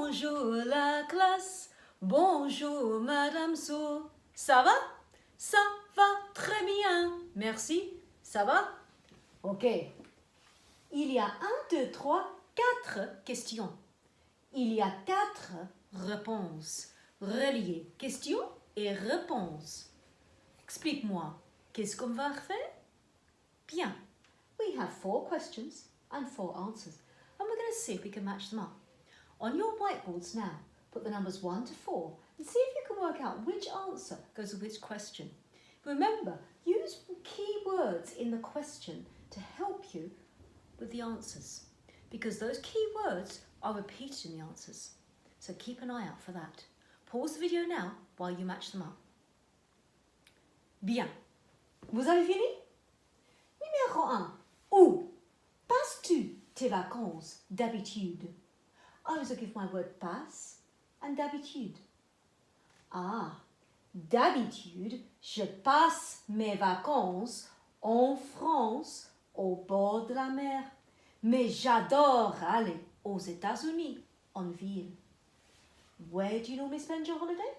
Bonjour la classe. Bonjour Madame So. Ça va? Ça va très bien. Merci. Ça va? Ok. Il y a 1, 2, 3, 4 questions. Il y a 4 réponses reliées. Questions et réponses. Explique-moi, qu'est-ce qu'on va faire? Bien. We have 4 questions and 4 answers. And we're going to see if we can match them up. On your whiteboards now, put the numbers 1 to 4 and see if you can work out which answer goes with which question. Remember, use key words in the question to help you with the answers, because those key words are repeated in the answers. So keep an eye out for that. Pause the video now while you match them up. Bien. Vous avez fini? Numéro 1. Où passes-tu tes vacances d'habitude? I also give my word passe and d'habitude. Ah, d'habitude, je passe mes vacances en France au bord de la mer. Mais j'adore aller aux États-Unis en ville. Where do you normally spend your holiday?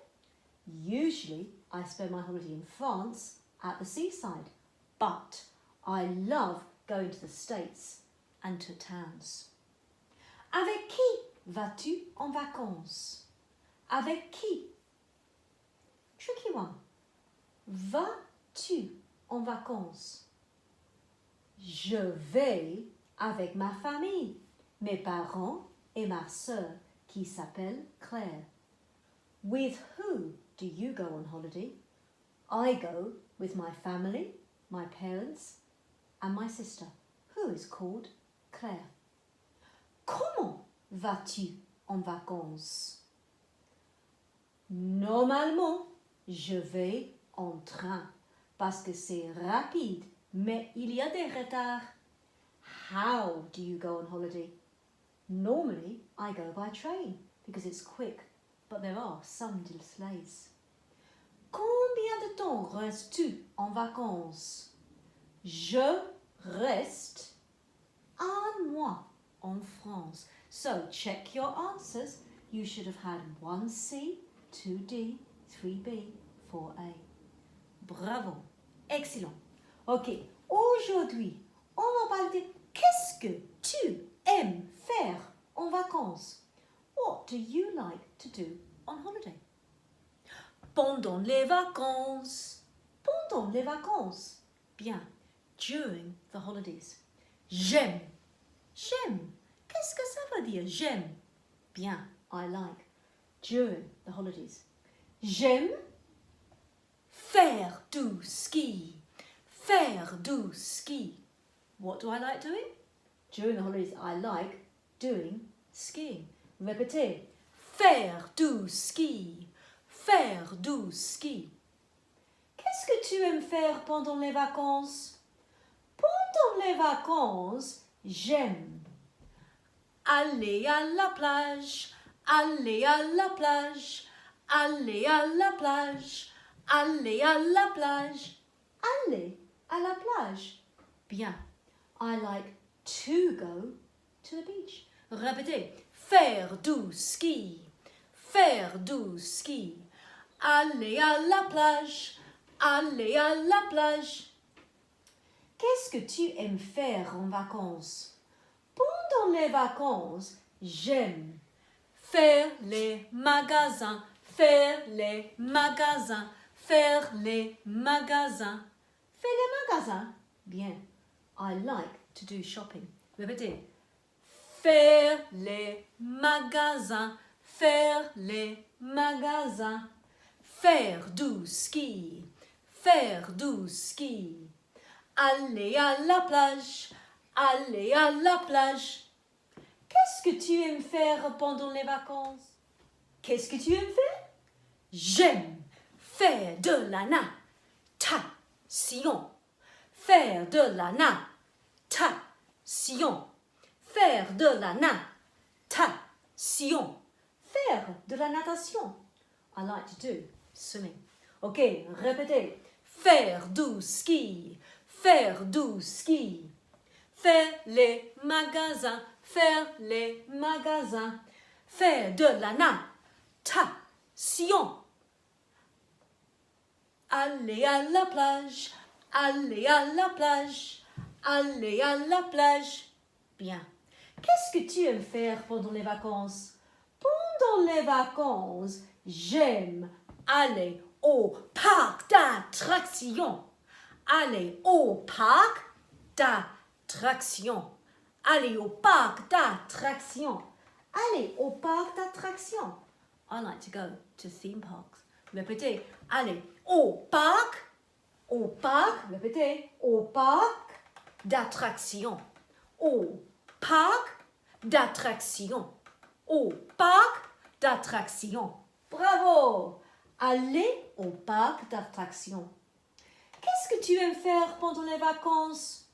Usually, I spend my holiday in France at the seaside. But I love going to the States and to towns. Avec qui vas-tu en vacances? Avec qui? Tricky one. Vas-tu en vacances? Je vais avec ma famille, mes parents et ma sœur qui s'appelle Claire. With who do you go on holiday? I go with my family, my parents and my sister, who is called Claire. Comment vas-tu en vacances? Normalement, je vais en train parce que c'est rapide, mais il y a des retards. How do you go on holiday? Normally, I go by train because it's quick, but there are some delays. Combien de temps restes-tu en vacances? Je reste 1 mois en France. So check your answers. You should have had 1C, 2D, 3B, 4A. Bravo. Excellent. Ok. Aujourd'hui, on va parler de qu'est-ce que tu aimes faire en vacances? What do you like to do on holiday? Pendant les vacances. Pendant les vacances. Bien. During the holidays. J'aime. J'aime. Qu'est-ce que ça veut dire? J'aime. Bien. I like. During the holidays. J'aime faire du ski. Faire du ski. What do I like doing? During the holidays, I like doing skiing. Répétez. Faire du ski. Faire du ski. Qu'est-ce que tu aimes faire pendant les vacances? Pendant les vacances, j'aime aller à la plage, aller à la plage, aller à la plage, aller à la plage, aller à la plage. Bien. I like to go to the beach. Répétez. Faire du ski. Faire du ski. Aller à la plage. Aller à la plage. Qu'est-ce que tu aimes faire en vacances? Pendant les vacances, j'aime faire les magasins. Faire les magasins. Faire les magasins. Faire les magasins. Bien. I like to do shopping. Répétez. Faire les magasins. Faire les magasins. Faire du ski. Faire du ski. Aller à la plage. Aller à la plage. Qu'est-ce que tu aimes faire pendant les vacances? Qu'est-ce que tu aimes faire? J'aime faire de la natation. Faire de la natation. Faire de la natation. Faire de la natation. I like to do swimming. Ok, répétez. Faire du ski. Faire du ski. Faire les magasins. Faire les magasins. Faire de la natation. Aller à la plage, aller à la plage, aller à la plage. Bien. Qu'est-ce que tu aimes faire pendant les vacances? Pendant les vacances, j'aime aller au parc d'attractions. Aller au parc d'attractions. Aller au parc d'attractions. Aller au parc d'attractions. I like to go to theme parks. Répétez. Aller au parc. Au parc. Répétez. Au parc d'attractions. Au parc d'attractions. Au parc d'attractions. Bravo! Aller au parc d'attractions. Qu'est-ce que tu aimes faire pendant les vacances?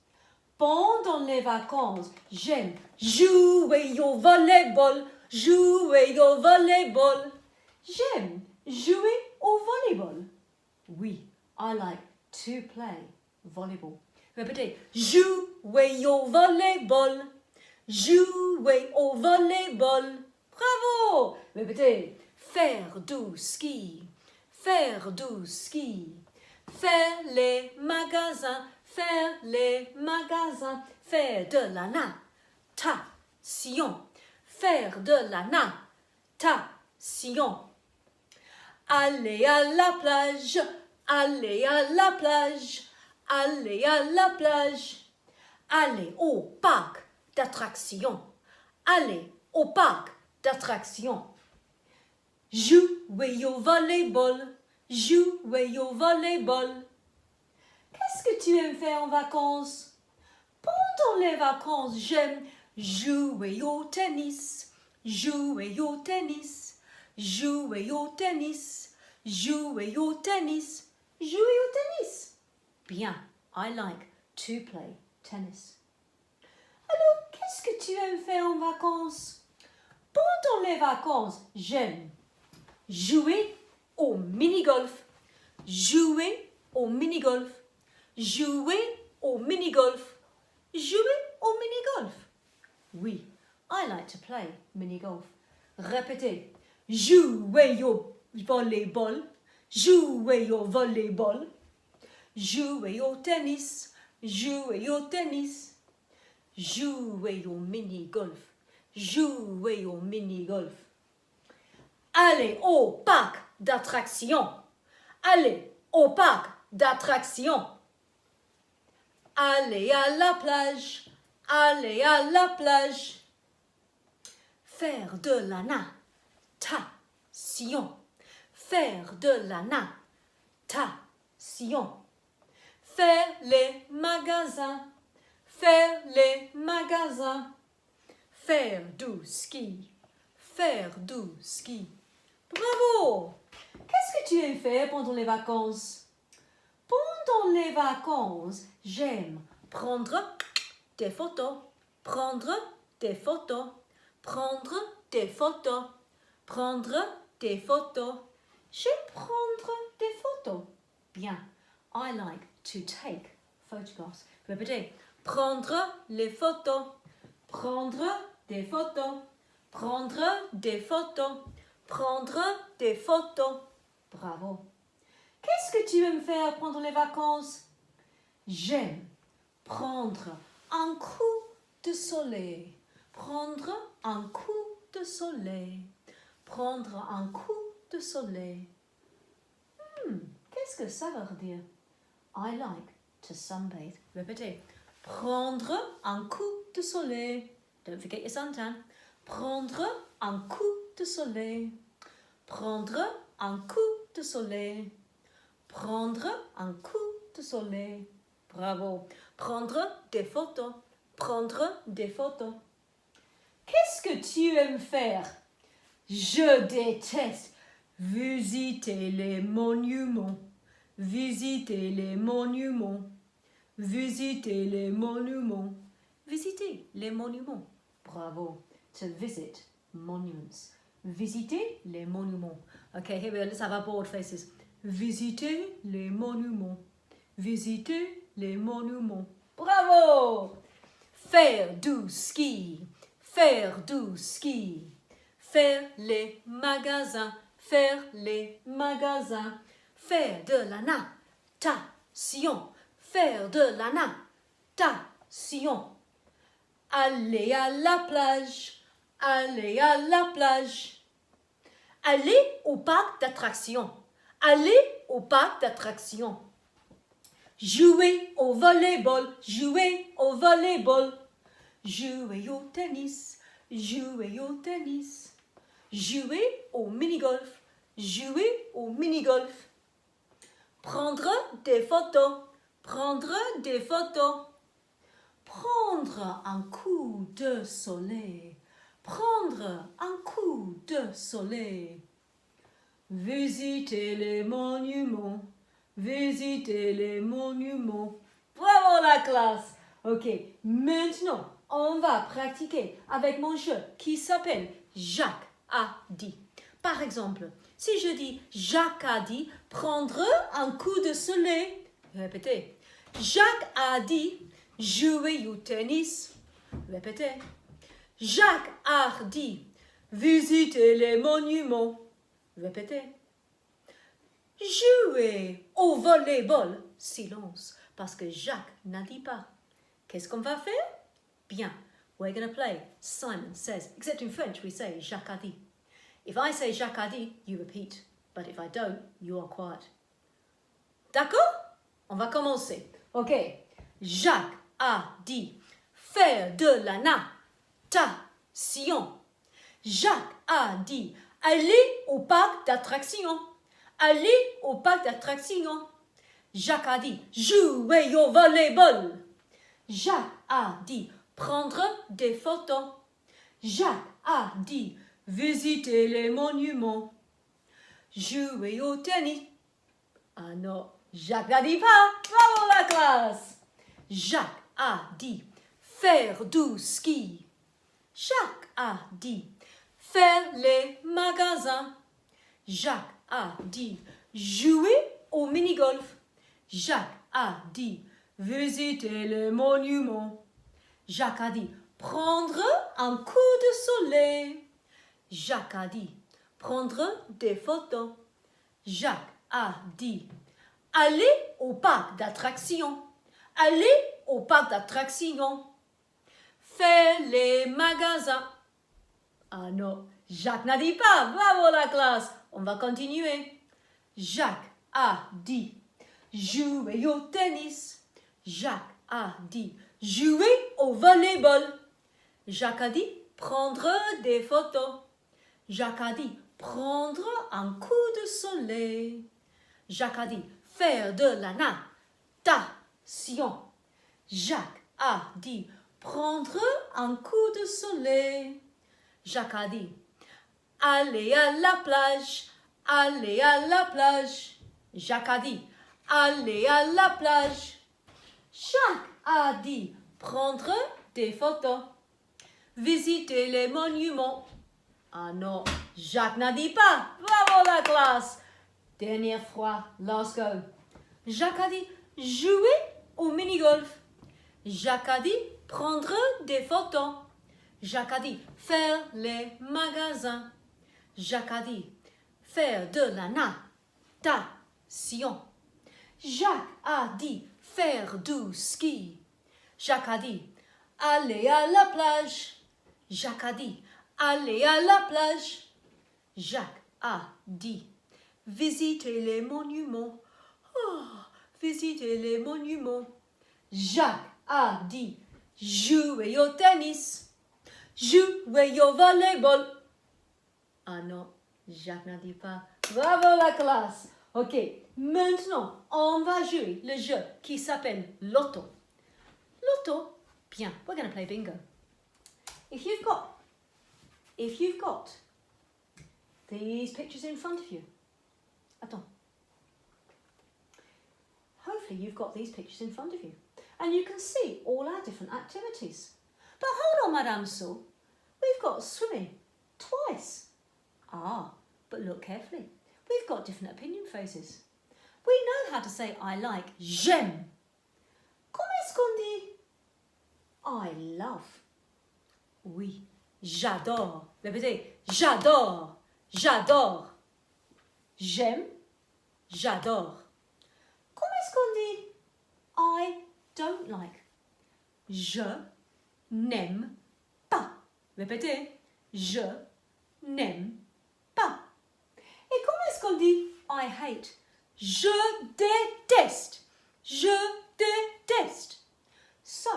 Pendant les vacances, j'aime jouer au volleyball. Jouer au volleyball. J'aime jouer au volleyball. Oui, I like to play volleyball. Répétez. Jouer au volleyball. Jouer au volleyball. Bravo! Répétez. Faire du ski. Faire du ski. Faire les magasins. Faire les magasins. Faire de la natation. Faire de la natation. Aller à la plage. Aller à la plage. Aller à la plage. Aller au parc d'attractions. Aller au parc d'attractions. Jouer au volleyball. Jouer au volleyball. Qu'est-ce que tu aimes faire en vacances? Pendant les vacances, j'aime jouer au tennis. Jouer au tennis. Jouer au tennis. Jouer au tennis. Jouer au tennis. Bien, I like to play tennis. Alors, qu'est-ce que tu aimes faire en vacances? Pendant les vacances, j'aime jouer au mini-golf. Jouer au mini-golf. Jouer au mini-golf. Jouer au mini-golf. Oui, I like to play mini-golf. Répétez. Jouer au volleyball. Jouer au volleyball. Jouer au tennis. Jouer au tennis. Jouer au mini-golf. Jouer au mini-golf. Aller au parc d'attractions. Aller au parc d'attractions. Aller à la plage. Aller à la plage. Faire de la natation. Faire de la natation. Faire les magasins. Faire les magasins. Faire du ski. Faire du ski. Bravo! Qu'est-ce que tu aimes faire pendant les vacances? Pendant les vacances, j'aime prendre des photos. Prendre des photos. Prendre des photos. Prendre des photos. J'aime prendre des photos. Bien. I like to take photographs. Répétez. Prendre les photos. Prendre des photos. Prendre des photos. Prendre des photos. Bravo. Qu'est-ce que tu aimes faire pendant les vacances? J'aime prendre un coup de soleil. Prendre un coup de soleil. Prendre un coup de soleil. Qu'est-ce que ça veut dire? I like to sunbathe. Répétez. Prendre un coup de soleil. Don't forget your suntan. Prendre un coup de soleil. Prendre un coup de soleil. Prendre un coup de soleil. Bravo. Prendre des photos. Prendre des photos. Qu'est-ce que tu aimes faire? Je déteste visiter les monuments. Visiter les monuments. Visiter les monuments. Visiter les monuments. Bravo. To visit monuments. Visiter les monuments. Okay, here we go. Let's have our board faces. Visiter les monuments. Visiter les monuments. Bravo! Faire du ski. Faire du ski. faire les magasins, faire les magasins, faire de la natation, faire de la natation. Aller à la plage, aller à la plage. Aller au parc d'attractions, aller au parc d'attractions. Jouer au volleyball, jouer au volleyball. Jouer au tennis, jouer au tennis. Jouer au mini-golf, jouer au mini-golf. Prendre des photos, prendre des photos. Prendre un coup de soleil, prendre un coup de soleil. Visiter les monuments, visiter les monuments. Bravo la classe! Ok, maintenant, on va pratiquer avec mon jeu qui s'appelle Jacques a dit. Par exemple, si je dis Jacques a dit prendre un coup de soleil, répétez. Jacques a dit jouer au tennis, répétez. Jacques a dit visiter les monuments, répétez. Jouer au volleyball, silence, parce que Jacques n'a dit pas. Qu'est-ce qu'on va faire? Bien, we're going to play Simon says, except in French we say Jacques a dit. If I say Jacques a dit, you repeat, but if I don't, you are quiet. D'accord? On va commencer. Ok, Jacques a dit faire de la natation. Jacques a dit aller au parc d'attractions. Aller au parc d'attractions. Jacques a dit jouer au volleyball. Jacques a dit prendre des photos. Jacques a dit visiter les monuments. Jouer au tennis. Ah non, Jacques n'a dit pas. Bravo la classe. Jacques a dit faire du ski. Jacques a dit faire les magasins. Jacques a dit jouer au mini-golf. Jacques a dit visiter les monuments. Jacques a dit prendre un coup de soleil. Jacques a dit prendre des photos. Jacques a dit aller au parc d'attractions. Aller au parc d'attractions. Faire les magasins. Ah non, Jacques n'a dit pas. Bravo la classe. On va continuer. Jacques a dit jouer au tennis. Jacques a dit jouer au volleyball. Jacques a dit prendre des photos. Jacques a dit prendre un coup de soleil. Jacques a dit faire de la natation. Jacques a dit prendre un coup de soleil. Jacques a dit aller à la plage, aller à la plage. Jacques a dit aller à la plage. Jacques a dit prendre des photos. Visiter les monuments. Ah non, Jacques n'a dit pas. Bravo la classe. Dernière fois, let's go. Jacques a dit jouer au mini-golf. Jacques a dit prendre des photos. Jacques a dit faire les magasins. Jacques a dit faire de la natation. Jacques a dit faire du ski. Jacques a dit aller à la plage. Jacques a dit aller à la plage. Jacques a dit visiter les monuments. Oh, visiter les monuments. Jacques a dit jouer au tennis. Jouer au volleyball. Ah non, Jacques n'a dit pas. Bravo la classe. Ok, maintenant, on va jouer le jeu qui s'appelle Loto. Loto, bien, we're going to play bingo. If you've got these pictures in front of you. Attends. Hopefully you've got these pictures in front of you. And you can see all our different activities. But hold on, Madame Saul. We've got swimming twice. Ah, but look carefully. We've got different opinion phrases. We know how to say I like, j'aime. Comment est-ce qu'on dit I love? Oui, j'adore. Répétez. J'adore. J'adore. J'aime. J'adore. Comment est-ce qu'on dit I don't like? Je n'aime pas. Répétez. Je n'aime pas. Et comment est-ce qu'on dit I hate? Je déteste. Je déteste. So,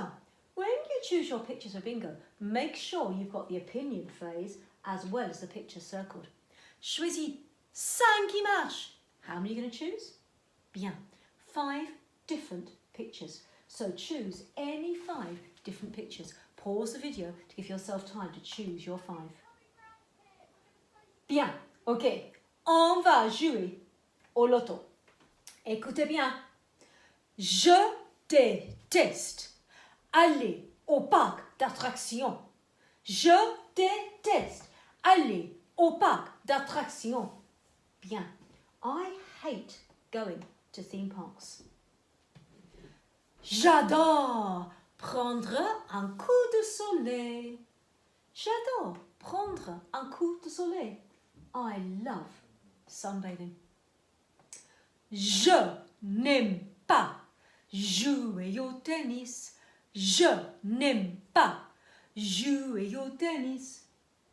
when you choose your pictures for bingo, make sure you've got the opinion phrase as well as the picture circled. Choisis 5 images. How many are you going to choose? Bien. 5 different pictures. So choose any 5 different pictures. Pause the video to give yourself time to choose your 5. Bien. Ok. On va jouer au loto. Écoutez bien. Je déteste aller au parc d'attractions. Je déteste aller au parc d'attractions. Bien. I hate going to theme parks. J'adore prendre un coup de soleil. J'adore prendre un coup de soleil. I love sunbathing. Je n'aime pas jouer au tennis. Je n'aime pas jouer au tennis.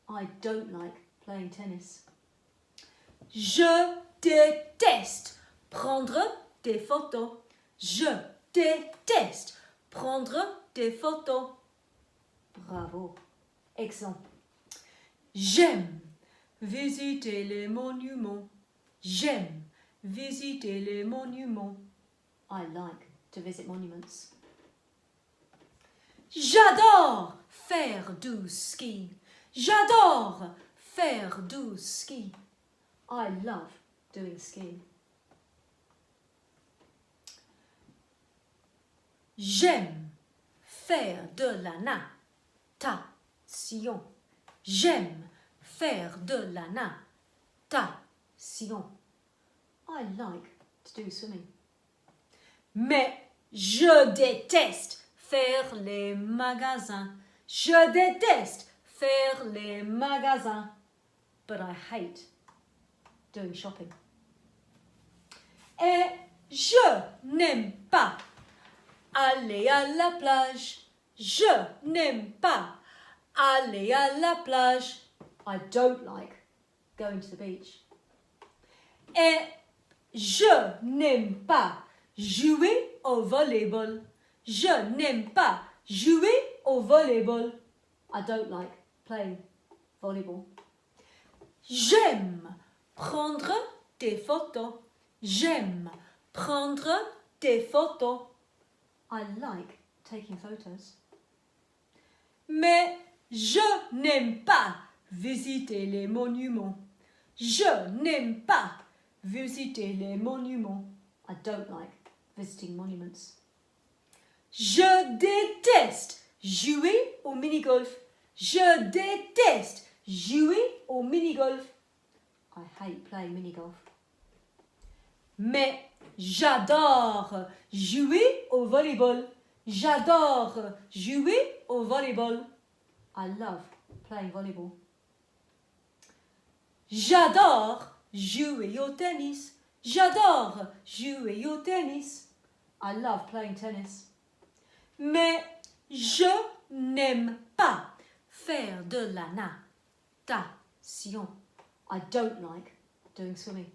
I don't like playing tennis. Je déteste prendre des photos. Je déteste prendre des photos. Bravo. Exemple. J'aime visiter les monuments. J'aime visiter les monuments. I like to visit monuments. J'adore faire du ski. J'adore faire du ski. I love doing skiing. J'aime faire de la natation. J'aime faire de la natation. I like to do swimming. Mais je déteste faire les magasins. Je déteste faire les magasins. But I hate doing shopping. Et je n'aime pas aller à la plage. Je n'aime pas aller à la plage. I don't like going to the beach. Et je n'aime pas jouer au volleyball. Je n'aime pas jouer au volleyball. I don't like playing volleyball. J'aime prendre des photos. J'aime prendre des photos. I like taking photos. Mais je n'aime pas visiter les monuments. Je n'aime pas visiter les monuments. I don't like visiting monuments. Je déteste jouer au mini-golf. Je déteste jouer au mini-golf. I hate playing mini-golf. Mais j'adore jouer au volleyball. J'adore jouer au volleyball. I love playing volleyball. J'adore jouer au tennis. J'adore jouer au tennis. I love playing tennis. Mais je n'aime pas faire de la natation. I don't like doing swimming.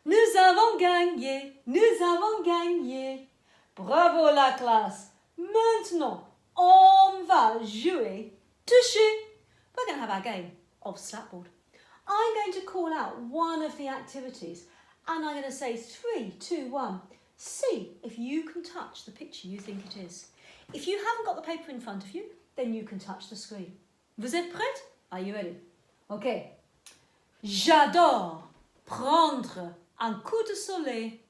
Nous avons gagné, nous avons gagné. Bravo la classe. Maintenant, on va jouer toucher. We're going to have our game of Slapboard. I'm going to call out one of the activities and I'm going to say 3, 2, 1. See if you can touch the picture you think it is. If you haven't got the paper in front of you, then you can touch the screen. Vous êtes prêtes? Are you ready? Okay. J'adore prendre un coup de soleil.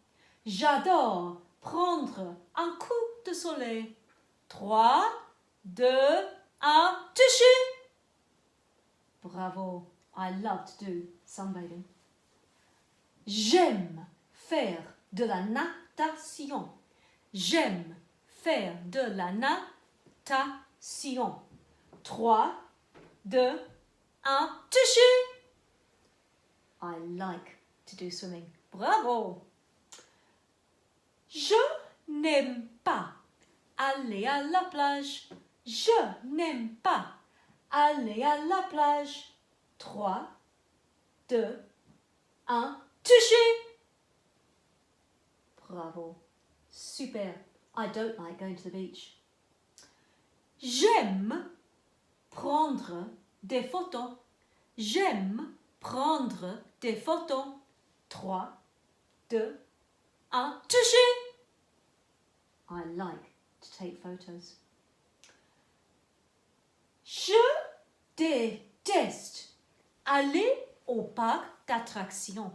J'adore prendre un coup de soleil. 3, 2, 1, toucher! Bravo. I love to do sunbathing. J'aime faire de la natation. J'aime faire de la natation. 3, 2, 1, toucher. I like to do swimming. Bravo. Je n'aime pas aller à la plage. Je n'aime pas aller à la plage. 3, 2, 1, toucher. Bravo. Super. I don't like going to the beach. J'aime prendre des photos. J'aime prendre des photos. 3, 2, 1, toucher. I like to take photos. Je déteste aller au parc d'attractions.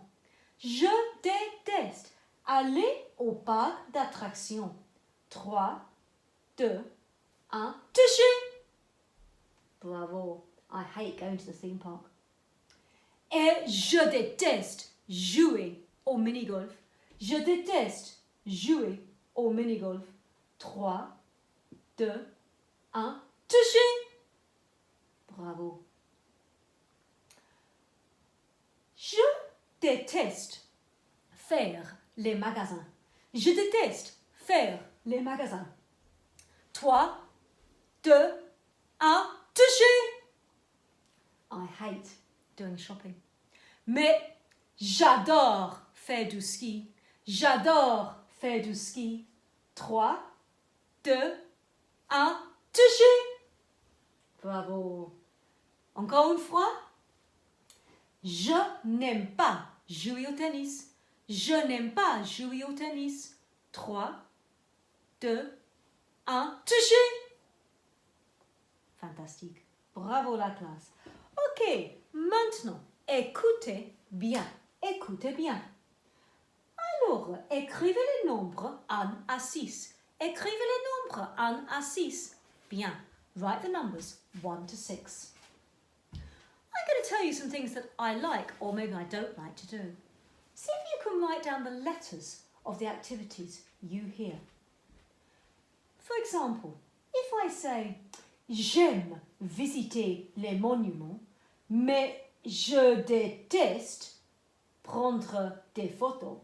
Je déteste aller au parc d'attractions. 3, 2, 1, toucher. Bravo. I hate going to the theme park. Et je déteste jouer au mini-golf. Je déteste jouer au mini-golf. 3, 2, 1, toucher. Bravo. Je déteste faire les magasins. Je déteste faire les magasins. 3, 2, 1, toucher. I hate doing shopping. Mais j'adore faire du ski. J'adore faire du ski. 3, 2, 1, toucher. Bravo. Encore une fois. Je n'aime pas jouer au tennis. Je n'aime pas jouer au tennis. 3, 2, 1, toucher. Fantastique. Bravo la classe. Ok, maintenant, écoutez bien. Écoutez bien. Alors, écrivez les nombres 1 à 6. Écrivez les nombres 1 à 6. Bien. Write the numbers 1 to 6. I'm going to tell you some things that I like or maybe I don't like to do. See if you can write down the letters of the activities you hear. For example, if I say, j'aime visiter les monuments, mais je déteste prendre des photos,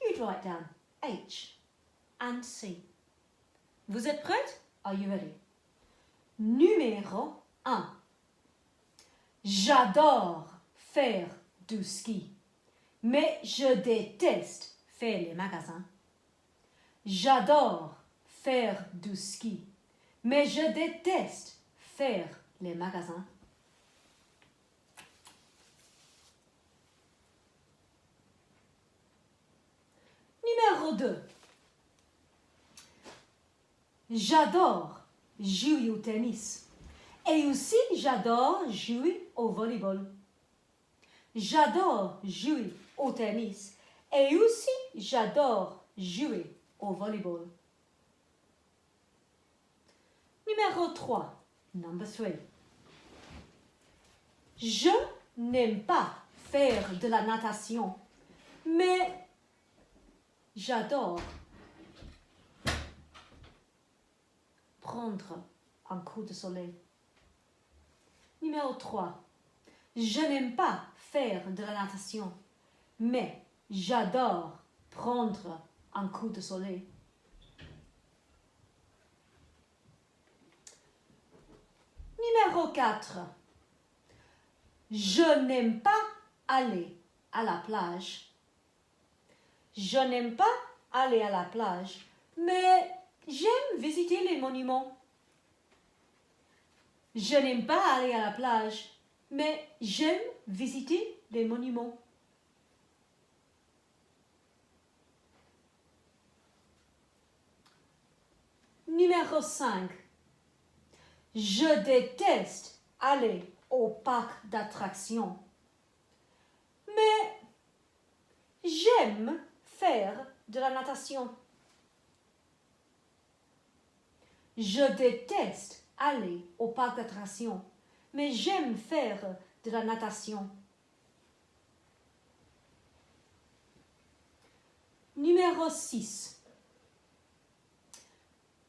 you'd write down H and C. Vous êtes prêtes? Are you ready? Numéro 1. J'adore faire du ski, mais je déteste faire les magasins. J'adore faire du ski, mais je déteste faire les magasins. Numéro 2. J'adore jouer au tennis. Et aussi, j'adore jouer au volleyball. J'adore jouer au tennis. Et aussi, j'adore jouer au volleyball. Numéro 3. Number 3. Je n'aime pas faire de la natation, mais j'adore prendre un coup de soleil. Numéro 3. Je n'aime pas faire de la natation, mais j'adore prendre un coup de soleil. Numéro 4. Je n'aime pas aller à la plage. Je n'aime pas aller à la plage, mais j'aime visiter les monuments. Je n'aime pas aller à la plage, mais j'aime visiter les monuments. Numéro 5. Je déteste aller au parc d'attractions, mais j'aime faire de la natation. Je déteste aller au parc d'attractions, mais j'aime faire de la natation. Numéro 6.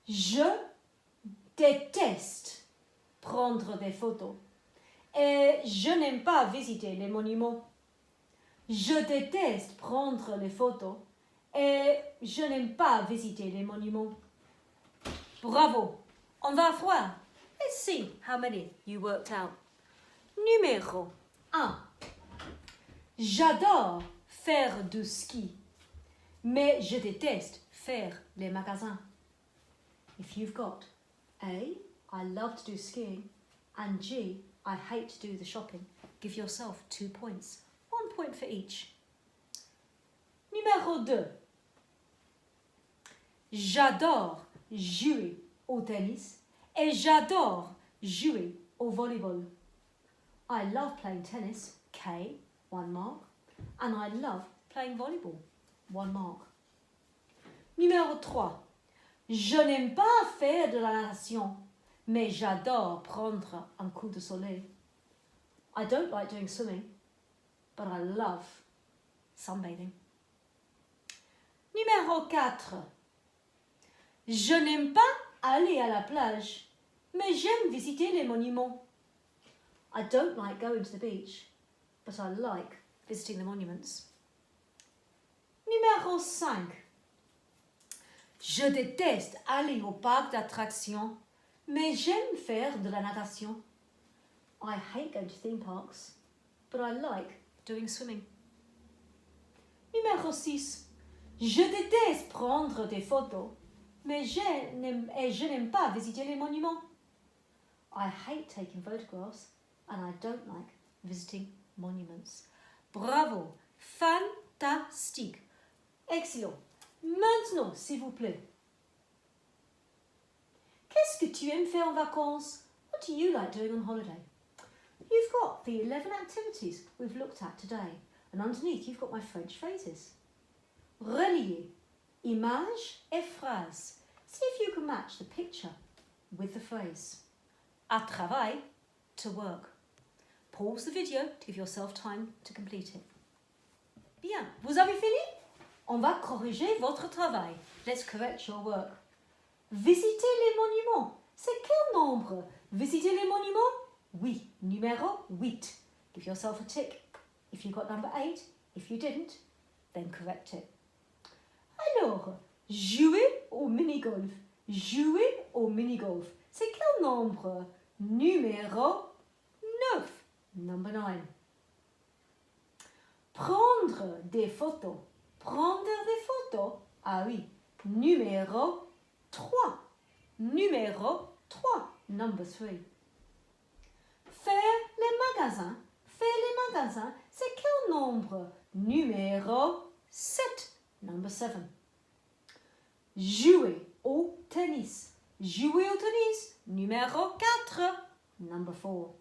Je déteste prendre des photos. et je n'aime pas visiter les monuments. Je déteste prendre les photos et je n'aime pas visiter les monuments. Bravo! On va voir. Let's see how many you worked out. Numéro 1. J'adore faire du ski, mais je déteste faire les magasins. If you've got A, I love to do skiing, and G, I hate to do the shopping, give yourself 2 points. 1 point for each. Numéro 2. J'adore jouer au tennis et j'adore jouer au volleyball. I love playing tennis, K, 1 mark, and I love playing volleyball, 1 mark. Numéro 3. Je n'aime pas faire de la natation, mais j'adore prendre un coup de soleil. I don't like doing swimming, but I love sunbathing. Numéro 4. Je n'aime pas aller à la plage, mais j'aime visiter les monuments. I don't like going to the beach, but I like visiting the monuments. Numéro 5. Je déteste aller au parc d'attractions, mais j'aime faire de la natation. I hate going to theme parks, but I like doing swimming. Numéro 6. Je déteste prendre des photos, mais je n'aime pas visiter les monuments. I hate taking photographs, and I don't like visiting monuments. Bravo! Fantastique! Excellent! Maintenant, s'il vous plaît, qu'est-ce que tu aimes faire en vacances? What do you like doing on holiday? You've got the 11 activities we've looked at today, and underneath you've got my French phrases. Relier, image et phrase. See if you can match the picture with the phrase. À travail, to work. Pause the video to give yourself time to complete it. Bien, vous avez fini? On va corriger votre travail. Let's correct your work. Visiter les monuments. C'est quel nombre? Visiter les monuments? Oui, numéro 8. Give yourself a tick if you got number 8. If you didn't, then correct it. Alors, jouer au mini-golf. Jouer au mini-golf. C'est quel nombre? Numéro 9. Number 9. Prendre des photos. Prendre des photos. Ah oui. Numéro 3. Numéro 3. Number 3. Faire les magasins. Faire les magasins. C'est quel nombre? Numéro 7. Number 7. Jouer au tennis. Jouer au tennis. Numéro 4. Number 4.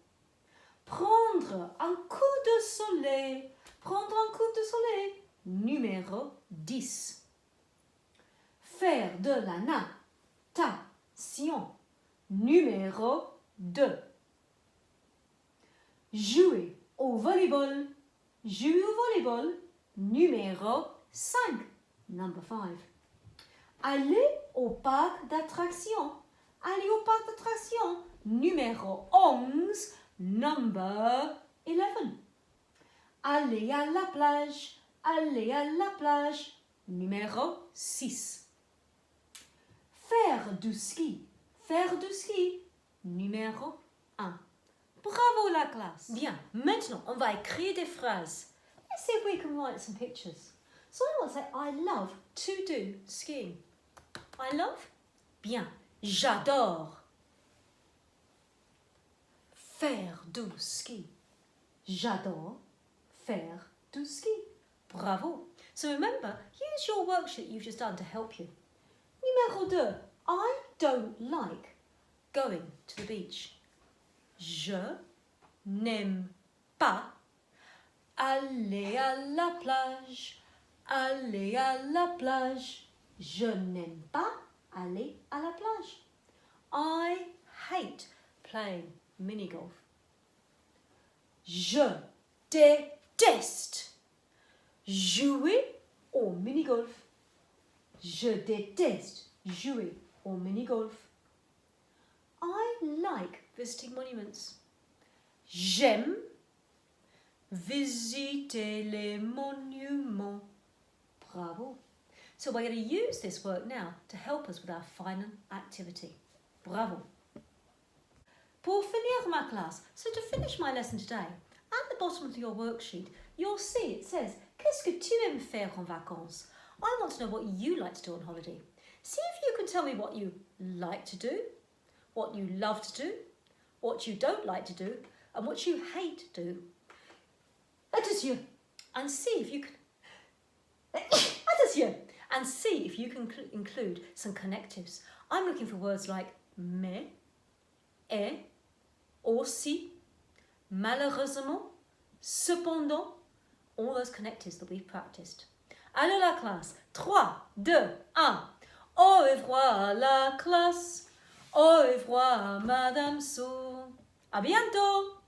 Prendre un coup de soleil. Prendre un coup de soleil. Numéro 10. Faire de la natation. Numéro 2. Jouer au volleyball. Jouer au volleyball. Numéro 5. Number 5. Aller au parc d'attractions. Aller au parc d'attractions. Numéro 11. Number 11. Aller à la plage. Aller à la plage. Numéro 6. Faire du ski. Faire du ski. Numéro 1. Bravo la classe. Bien, maintenant on va écrire des phrases. Let's see if we can write some pictures. So I want to say, I love to do skiing. I love. Bien, j'adore. Faire du ski. J'adore faire du ski. Bravo. So remember, use your worksheet you've just done to help you. Numéro 2. I don't like going to the beach. Je n'aime pas aller à la plage. Aller à la plage. Je n'aime pas aller à la plage. I hate playing mini-golf. Je déteste jouer au mini-golf. Je déteste jouer au mini-golf. I like visiting monuments. J'aime visiter les monuments. Bravo. So we're going to use this work now to help us with our final activity. Bravo. Pour finir ma classe, so to finish my lesson today, at the bottom of your worksheet, you'll see it says, qu'est-ce que tu aimes faire en vacances? I want to know what you like to do on holiday. See if you can tell me what you like to do, what you love to do, what you don't like to do, and what you hate to do. Attention, and see if you can. Attention, and see if you can include some connectives. I'm looking for words like mais, et, aussi, malheureusement, cependant, all those connectives that we've practiced. Allez la classe. 3, 2, 1. Au revoir la classe. Au revoir Madame Sou. À bientôt.